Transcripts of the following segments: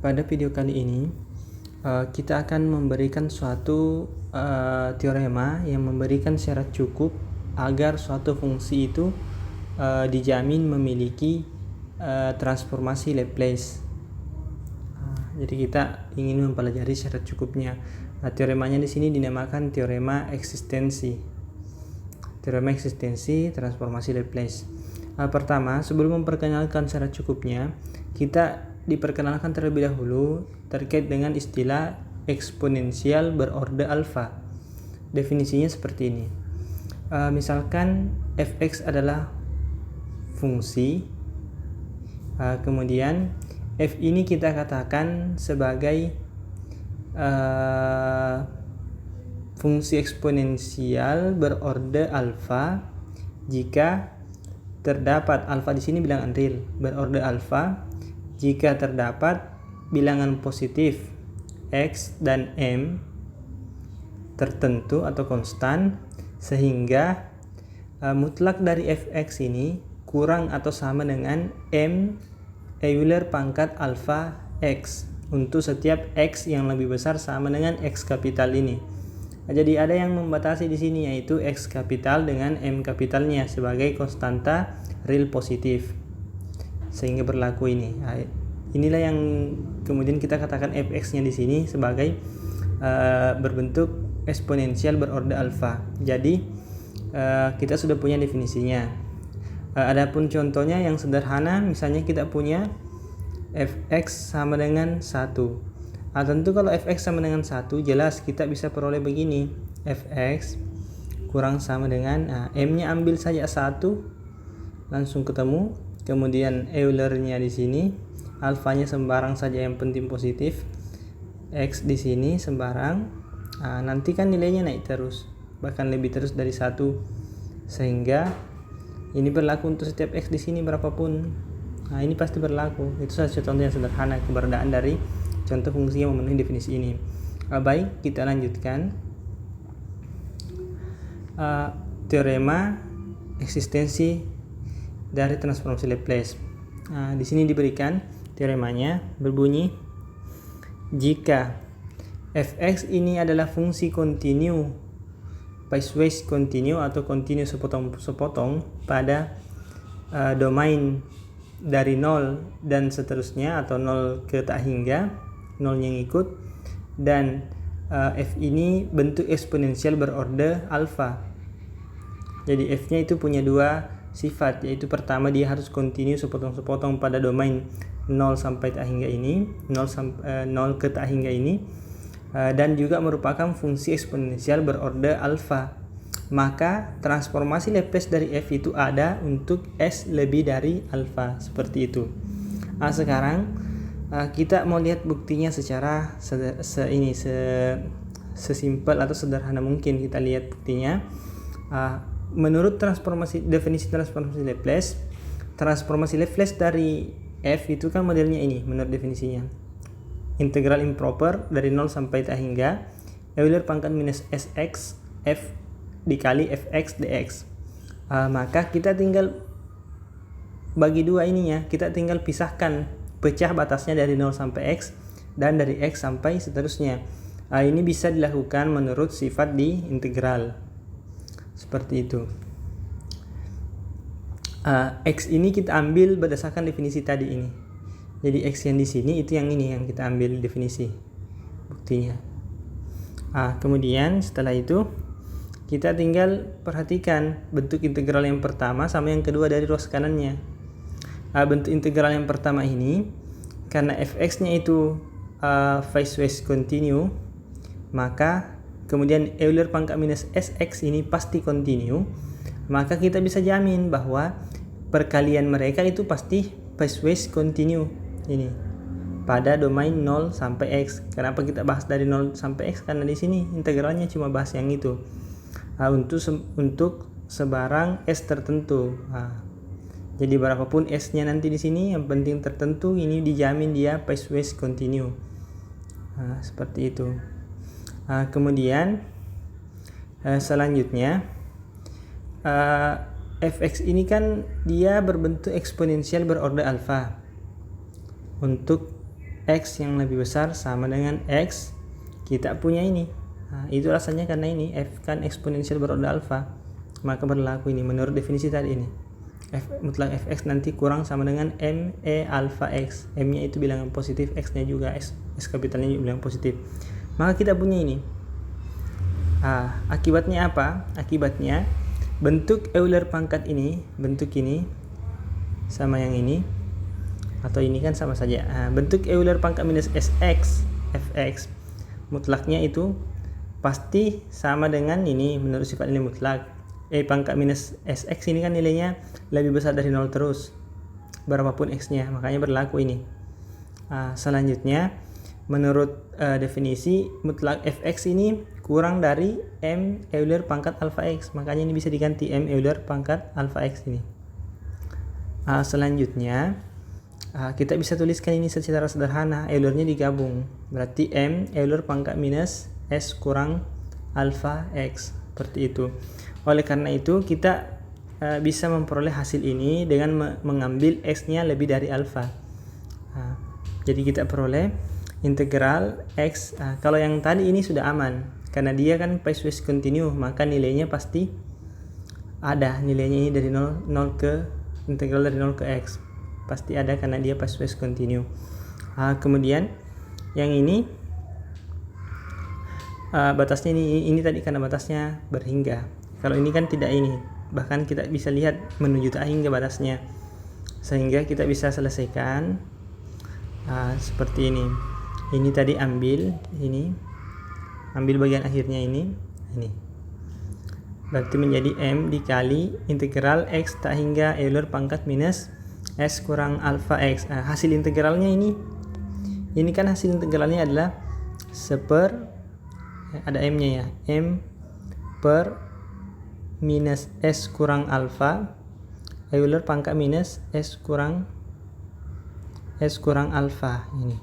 Pada video kali ini kita akan memberikan suatu teorema yang memberikan syarat cukup agar suatu fungsi itu dijamin memiliki transformasi Laplace. Jadi kita ingin mempelajari syarat cukupnya. Teoremanya di sini dinamakan teorema eksistensi. Teorema eksistensi transformasi Laplace. Pertama, sebelum memperkenalkan syarat cukupnya, kita diperkenalkan terlebih dahulu terkait dengan istilah eksponensial berorde alfa. Definisinya seperti ini. Misalkan fx adalah fungsi, kemudian f ini kita katakan sebagai fungsi eksponensial berorde alfa jika terdapat alfa di sini bilangan real berorde alfa jika terdapat bilangan positif x dan m tertentu atau konstan sehingga mutlak dari fx ini kurang atau sama dengan m Euler pangkat alfa x untuk setiap x yang lebih besar sama dengan x kapital ini. Jadi ada yang membatasi di sini yaitu x kapital dengan m kapitalnya sebagai konstanta real positif. Sehingga berlaku ini. Inilah yang kemudian kita katakan fx-nya di sini sebagai berbentuk eksponensial berorde alfa. Jadi kita sudah punya definisinya. Adapun contohnya yang sederhana, misalnya kita punya fx sama dengan 1. Tentu kalau fx sama dengan 1, jelas kita bisa peroleh begini. Fx kurang sama dengan m-nya ambil saja 1, langsung ketemu. Kemudian Euler-nya di sini, alfanya sembarang saja yang penting positif. X di sini sembarang. Nanti kan nilainya naik terus, bahkan lebih terus dari 1. Sehingga ini berlaku untuk setiap x di sini berapapun. Ini pasti berlaku. Itu saja contoh yang sederhana keberadaan dari contoh fungsi yang memenuhi definisi ini. Baik, kita lanjutkan. Teorema eksistensi dari transformasi Laplace. Di sini diberikan teoremanya berbunyi, jika fx ini adalah fungsi kontinu piecewise kontinu atau kontinu sepotong pada domain dari 0 dan seterusnya atau 0 ke tak hingga 0 yang ikut, dan f ini bentuk eksponensial berorde alfa. Jadi f-nya itu punya dua sifat, yaitu pertama dia harus kontinu sepotong-sepotong pada domain 0 sampai tak hingga ini, 0 ke tak hingga ini, dan juga merupakan fungsi eksponensial berorde alfa. Maka transformasi Laplace dari f itu ada untuk s lebih dari alfa, seperti itu. Sekarang kita mau lihat buktinya secara sesimpel atau sederhana mungkin. Kita lihat buktinya. Menurut definisi transformasi Laplace dari f itu kan modelnya ini menurut definisinya. Integral improper dari 0 sampai tak hingga Euler pangkat minus sx f dikali fx dx. Maka kita tinggal bagi dua ininya, kita tinggal pisahkan, pecah batasnya dari 0 sampai x dan dari x sampai seterusnya. Ini bisa dilakukan menurut sifat di integral. Seperti itu. X ini kita ambil berdasarkan definisi tadi ini. Jadi x yang di sini itu yang ini yang kita ambil definisi buktinya. Kemudian setelah itu kita tinggal perhatikan bentuk integral yang pertama sama yang kedua dari ruas kanannya. Bentuk integral yang pertama ini karena fx-nya itu piecewise continue, maka kemudian Euler pangkat minus sx ini pasti kontinu, maka kita bisa jamin bahwa perkalian mereka itu pasti piecewise continue ini pada domain 0 sampai x. Kenapa kita bahas dari 0 sampai x? Karena di sini integralnya cuma bahas yang itu. Untuk sebarang s tertentu. Jadi berapapun s-nya nanti di sini yang penting tertentu, ini dijamin dia piecewise continue. Seperti itu. Kemudian selanjutnya fx ini kan dia berbentuk eksponensial berorde alfa untuk X yang lebih besar sama dengan X kita punya ini. Nah, itu alasannya karena ini F kan eksponensial berorder alfa, maka berlaku ini menurut definisi tadi ini. Mutlak fx nanti kurang sama dengan m e alpha x. M nya itu bilangan positif, x nya juga, S kapitalnya juga bilangan positif. Maka kita punya ini. Akibatnya apa? Akibatnya bentuk Euler pangkat ini, bentuk ini sama yang ini, atau ini kan sama saja. Bentuk Euler pangkat minus sx fx mutlaknya itu pasti sama dengan ini menurut sifat nilai mutlak. Pangkat minus sx ini kan nilainya lebih besar dari 0 terus, berapapun x nya, makanya berlaku ini. Selanjutnya menurut definisi mutlak fx ini kurang dari m Euler pangkat alpha x, makanya ini bisa diganti m Euler pangkat alpha x ini. Selanjutnya kita bisa tuliskan ini secara sederhana, Eulernya digabung, berarti m Euler pangkat minus s kurang alpha x, seperti itu. Oleh karena itu kita bisa memperoleh hasil ini dengan mengambil x-nya lebih dari alfa. Jadi kita peroleh integral x. Kalau yang tadi ini sudah aman karena dia kan piecewise continue, maka nilainya pasti ada, nilainya ini dari 0 ke integral dari 0 ke x pasti ada karena dia piecewise continue. Kemudian yang ini batasnya ini tadi karena batasnya berhingga. Kalau ini kan tidak ini, bahkan kita bisa lihat menuju tak hingga batasnya, sehingga kita bisa selesaikan seperti ini. Ini tadi ambil bagian akhirnya ini, berarti menjadi m dikali integral x tak hingga Euler pangkat minus s kurang alpha x. Hasil integralnya ini kan hasil integralnya adalah ada m-nya ya, m per minus s kurang alpha Euler pangkat minus s kurang alpha ini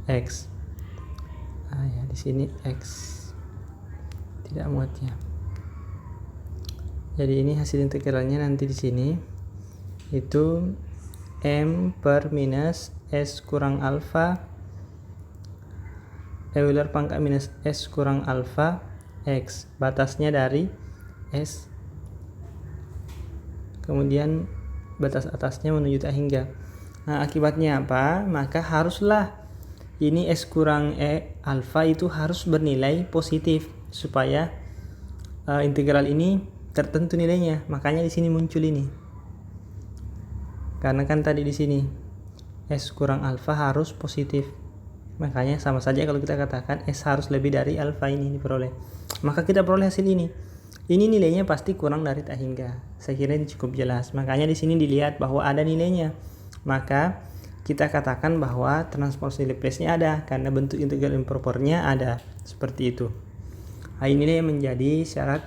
x. Ya di sini x tidak muatnya. Jadi ini hasil integralnya nanti di sini itu m per minus s kurang alpha Euler pangkat minus s kurang alpha x, batasnya dari S, kemudian batas atasnya menuju tak hingga. Akibatnya apa? Maka haruslah ini S kurang alpha itu harus bernilai positif supaya integral ini tertentu nilainya. Makanya di sini muncul ini. Karena kan tadi di sini S kurang alpha harus positif. Makanya sama saja kalau kita katakan S harus lebih dari alpha ini diperoleh. Maka kita peroleh hasil ini. Ini nilainya pasti kurang dari tak hingga. Saya kira ini cukup jelas. Makanya di sini dilihat bahwa ada nilainya. Maka kita katakan bahwa transpose Laplace-nya ada karena bentuk integral impropernya ada. Seperti itu. Ini yang menjadi syarat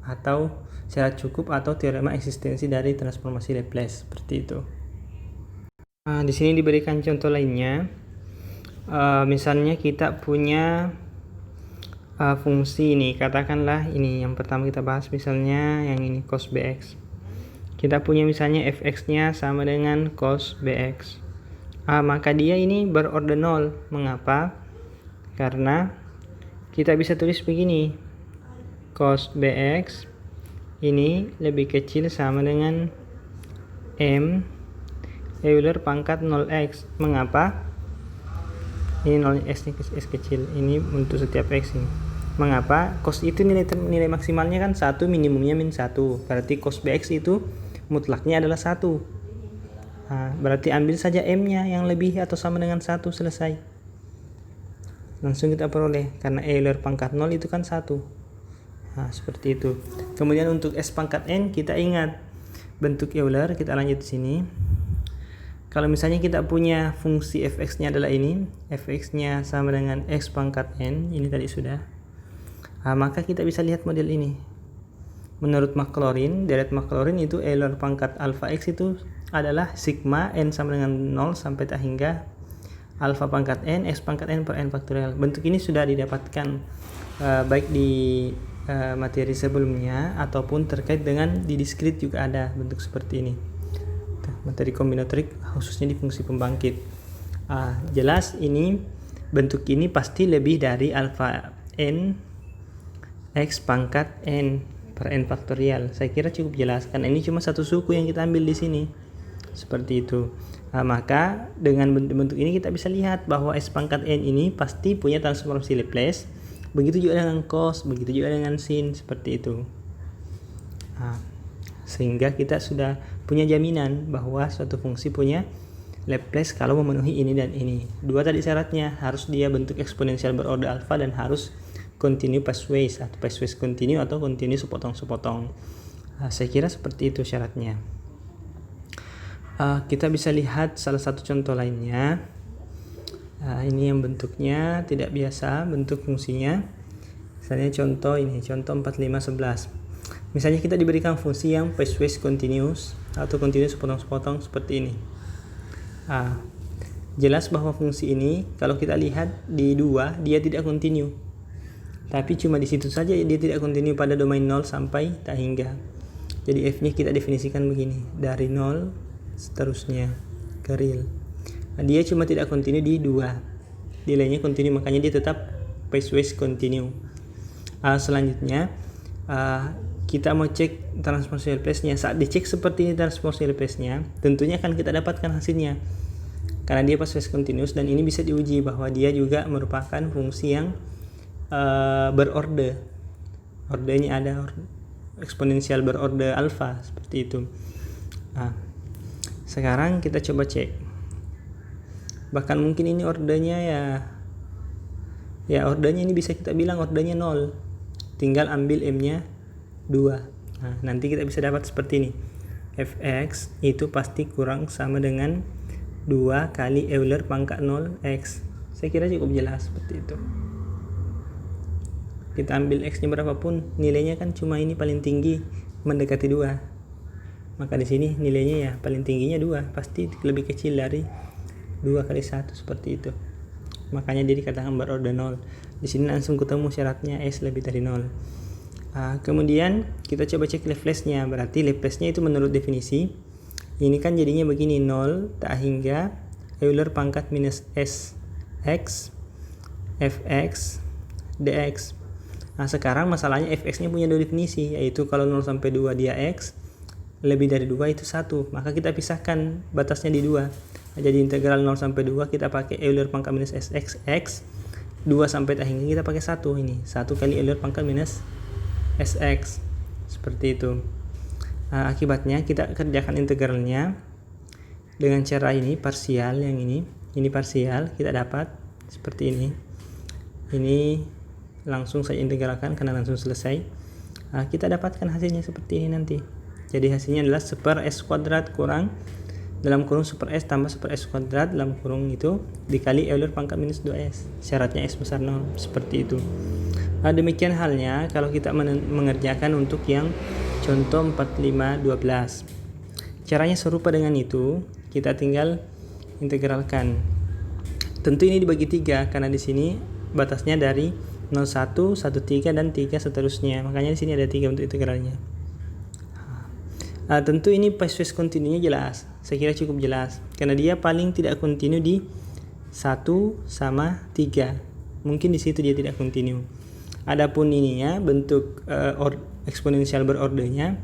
atau syarat cukup atau teorema eksistensi dari transformasi Laplace. Seperti itu. Di sini diberikan contoh lainnya. Misalnya kita punya fungsi ini, katakanlah ini yang pertama kita bahas, misalnya yang ini cos bx. Kita punya misalnya fx nya sama dengan cos bx. Maka dia ini berorder 0. Mengapa? Karena kita bisa tulis begini, cos bx ini lebih kecil sama dengan m Euler pangkat 0x. Mengapa? Ini 0x s kecil, ini untuk setiap x ini. Mengapa? Cos itu nilai maksimalnya kan 1, minimumnya min 1. Berarti cos bx itu mutlaknya adalah 1. Berarti ambil saja m-nya yang lebih atau sama dengan 1, selesai. Langsung kita peroleh karena Euler pangkat 0 itu kan 1. Seperti itu. Kemudian untuk s pangkat n kita ingat bentuk Euler, kita lanjut di sini. Kalau misalnya kita punya fungsi fx-nya adalah ini, fx-nya sama dengan x pangkat n, ini tadi sudah. Maka kita bisa lihat model ini. Menurut Maclaurin, deret Maclaurin itu Euler pangkat alpha x itu adalah sigma n sama dengan 0 sampai tak hingga alpha pangkat n, x pangkat n per n faktorial. Bentuk ini sudah didapatkan baik di materi sebelumnya ataupun terkait dengan di diskrit juga ada bentuk seperti ini. Materi kombinatorik khususnya di fungsi pembangkit. Jelas ini bentuk ini pasti lebih dari alfa n x pangkat n per n faktorial. Saya kira cukup jelas karena ini cuma satu suku yang kita ambil di sini. Seperti itu. Maka dengan bentuk ini kita bisa lihat bahwa s pangkat n ini pasti punya transformasi Laplace. Begitu juga dengan cos, begitu juga dengan sin, seperti itu. Sehingga kita sudah punya jaminan bahwa suatu fungsi punya Laplace kalau memenuhi ini dan ini. Dua tadi syaratnya, harus dia bentuk eksponensial berorder alfa dan harus continue pathways atau pathways continue atau continue sepotong-sepotong. Saya kira seperti itu syaratnya. Kita bisa lihat salah satu contoh lainnya. Ini yang bentuknya tidak biasa, bentuk fungsinya. Misalnya contoh ini, contoh 4511. Misalnya kita diberikan fungsi yang pathways continuous atau continuous sepotong-sepotong seperti ini. Jelas bahwa fungsi ini kalau kita lihat di 2 dia tidak continue. Tapi cuma di situ saja dia tidak continue pada domain 0 sampai tak hingga. Jadi f-nya kita definisikan begini, dari 0 seterusnya ke real. Dia cuma tidak continue di 2. Nilainya continue, makanya dia tetap pathways continue. Selanjutnya kita mau cek transformasi Laplace-nya. Saat dicek seperti ini transformasi Laplace-nya, tentunya akan kita dapatkan hasilnya. Karena dia pathways continuous dan ini bisa diuji bahwa dia juga merupakan fungsi yang berorder. Ordernya ada eksponensial berorder alfa seperti itu. Sekarang kita coba cek. Bahkan mungkin ini ordernya ya ordernya ini bisa kita bilang ordernya 0. Tinggal ambil m-nya 2. Nanti kita bisa dapat seperti ini. Fx itu pasti kurang sama dengan 2 kali Euler pangkat 0x. Saya kira cukup jelas seperti itu. Kita ambil x-nya berapapun, nilainya kan cuma ini paling tinggi mendekati 2. Maka di sini nilainya ya paling tingginya 2, pasti lebih kecil dari 2 kali 1 seperti itu. Makanya dia dikatakan berorder 0. Di sini langsung ketemu syaratnya s lebih dari 0. Kemudian kita coba cek Laplace-nya. Berarti Laplace-nya itu menurut definisi ini kan jadinya begini, 0 tak hingga Euler pangkat minus s x fx dx. Sekarang masalahnya fx-nya punya dua definisi, yaitu kalau 0 sampai 2 dia x, lebih dari 2 itu 1. Maka kita pisahkan batasnya di 2. Jadi integral 0 sampai 2 kita pakai Euler pangkat minus sx x. 2 sampai tak hingga kita pakai 1 ini. 1 kali Euler pangkat minus sx. Seperti itu. Akibatnya kita kerjakan integralnya dengan cara ini, parsial yang ini. Ini parsial, kita dapat seperti ini. Ini langsung saya integralkan karena langsung selesai. Kita dapatkan hasilnya seperti ini nanti. Jadi hasilnya adalah seper s kuadrat kurang dalam kurung super S tambah super S kuadrat dalam kurung itu dikali Euler pangkat minus 2S. Syaratnya S besar 0. Seperti itu. Demikian halnya kalau kita mengerjakan untuk yang contoh 4512. Caranya serupa dengan itu. Kita tinggal integralkan. Tentu ini dibagi 3 karena di sini batasnya dari 01, 13 dan 3 seterusnya. Makanya di sini ada 3 untuk integralnya. Tentu ini pathways continue-nya jelas. Saya kira cukup jelas karena dia paling tidak continue di 1 sama 3. Mungkin di situ dia tidak continue. Adapun ininya bentuk eksponensial berordernya,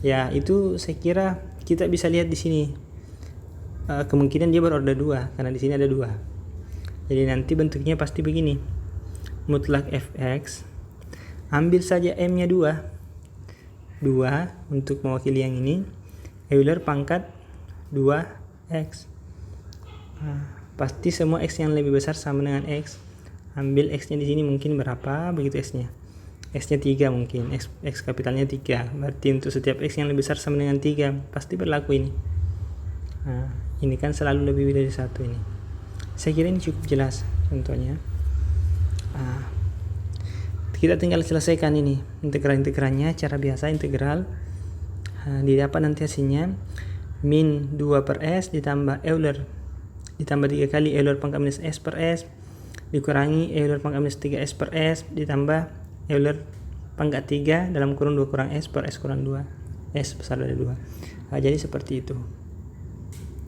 ya itu saya kira kita bisa lihat di sini. Kemungkinan dia berorder 2 karena di sini ada 2. Jadi nanti bentuknya pasti begini. Mutlak fx, ambil saja m-nya 2 untuk mewakili yang ini, Euler pangkat 2x. Pasti semua x yang lebih besar sama dengan x. Ambil x-nya di sini mungkin berapa begitu x-nya. X-nya 3 mungkin, x kapitalnya 3. Berarti untuk setiap x yang lebih besar sama dengan 3 pasti berlaku ini. Ini kan selalu lebih dari 1 ini. Saya kira ini cukup jelas contohnya. Kita tinggal selesaikan ini integral-integralnya cara biasa integral. Didapat nanti hasilnya min 2 per s ditambah Euler ditambah 3 kali Euler pangkat minus s per s dikurangi Euler pangkat minus 3s per s ditambah Euler pangkat 3 dalam kurung 2 kurang s per s kurang 2 s besar dari 2. Jadi seperti itu.